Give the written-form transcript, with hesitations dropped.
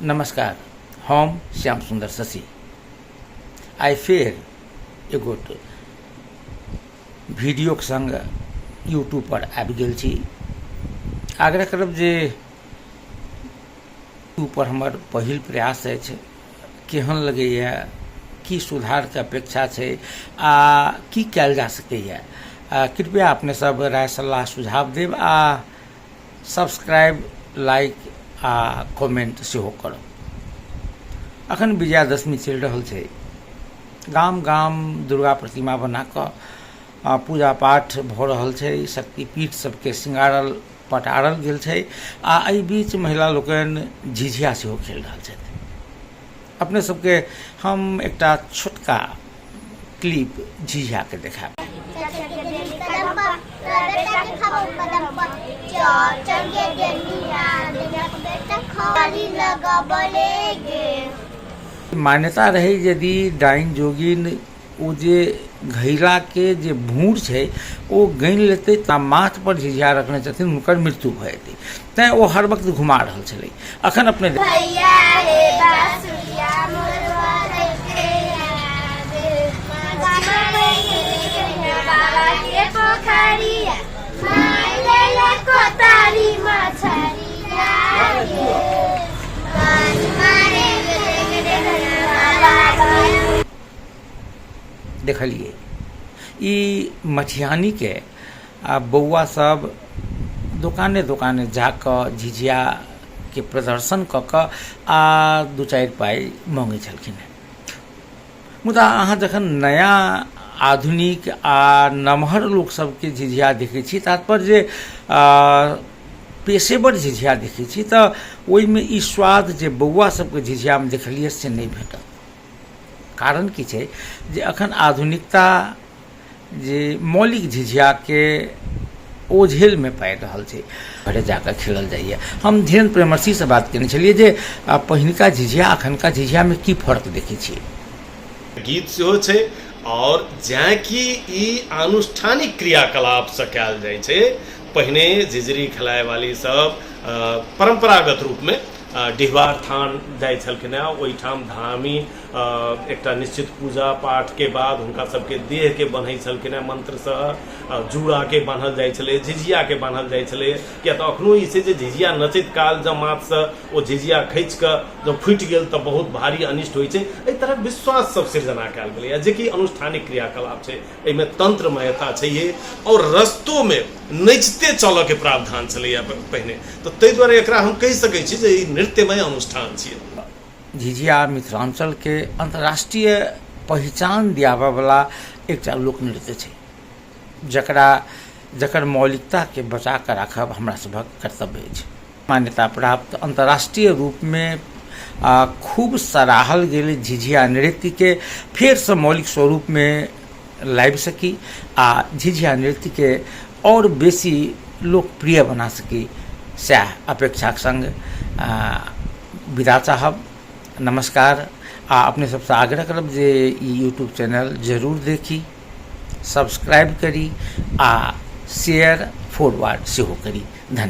नमस्कार, हम श्याम सुंदर शशि आई फेर एगो वीडियो के संग यूट्यूब पर आबि गेल छी। आग्रह करब जे यूट्यूब पर हमर पहिल प्रयास अछि, केहन लगैए, की सुधार के अपेक्षा छै आ की कयल जा सकैए। कृपया अपने सब राय सलाह सुझाव देब आ सब्सक्राइब, लाइक आ कमेंट सेहो करब। अखन विजयादशमी चलि रहल छै। गाम गाम दुर्गा प्रतिमा बना कऽ पूजा पाठ भऽ रहल छै। शक्तिपीठ सबके श्रृंगारल पटारल गेल छै आ एहि बीच महिला लोकनि झिझिया सेहो खेल रहल छथि। अपने सबके हम एकटा छोटका क्लिप झिझिया के देखाएब। मान्यता रही यदि डाइन जोगिन ओ जे घैला के जे भूर छै ओ गनि लेतै तऽ माथ पर झिझिया रखने छथिन, हुनकर मृत्यु भऽ जेतै। तैं ओ हर वक्त घुमा रहल छलै। अखन अपने देखलिए ई मटिहानी के बौआ सब दुकाने दुकाने जाकऽ झिझिया के प्रदर्शन कऽ कऽ आ दू चारि पाइ मांगै छलखिन। मुदा अहाँ जखन नया आधुनिक आ नमहर लोक सबके झिझिया देखै छी, तात्पर्य पेशेवर झिझिया देखै छी, तऽ ओहिमे ई स्वाद जे बौआ सबके झिझियामे देखलिए से नहि भेटत। कारण की छै जे अखन आधुनिकता जे मौलिक झिझिया के ओझेल में पाबि रहल छै, घरे जाकर खेलल जाइए। हम धीरेन्द्र प्रेमर्षि से बात केने छलिए जे पहिनका झिझिया अखनका झिझिया में की फर्क देखै छी। गीत सेहो छै और जैं कि ई आनुष्ठानिक क्रियाकलाप से कयल जाइ छै। पहिने झिझरी खेलाय वाली सब परंपरागत रूप में डिहबार थान जाइ छलखिन। ओहिठाम धामी एकटा निश्चित पूजा पाठ के बाद हुनका सबके देह के बन्है छलखिन मंत्र से। जूड़ा के बान्हल जाइ छलै, झिझिया के बान्हल जाइ छलै। किया तऽ अखनो ई छै जे झिझिया नचैत काल जब माथ से ओ झिझिया खींच कऽ जब फुटि गेल तऽ बहुत भारी अनिष्ट होइ छै। एहि तरह विश्वास सब सृजना कयल गेलैए जे कि अनुष्ठानिक क्रियाकलाप छै, एहिमे तंत्रमयता छैहे और रस्तो में नचते चलऽ के प्रावधान छलैए पहिने। तऽ ताहि दुआरे एकरा हम कहि सकै छी जे ई नृत्यमय अनुष्ठान छियै। झिझिया मिथिलांचल के अंतर्राष्ट्रीय पहचान दियाबय वाला एकटा लोक नृत्य छै, जकर मौलिकता के बचा कऽ राखब हमरा सभक कर्तव्य अछि। मान्यता प्राप्त अंतर्राष्ट्रीय रूप में खूब सराहल गेल झिझिया नृत्य के फेर से मौलिक स्वरूप में लाबि सकी आ झिझिया नृत्य के और बेसी लोकप्रिय बना सकी, सएह अपेक्षाक संग विदा चाहब। नमस्कार। अपने सबसे आग्रह करब जे ई यूट्यूब चैनल जरूर देखी, सब्सक्राइब करी आ शेयर फॉरवर्ड सेहो करी। धन्यवाद।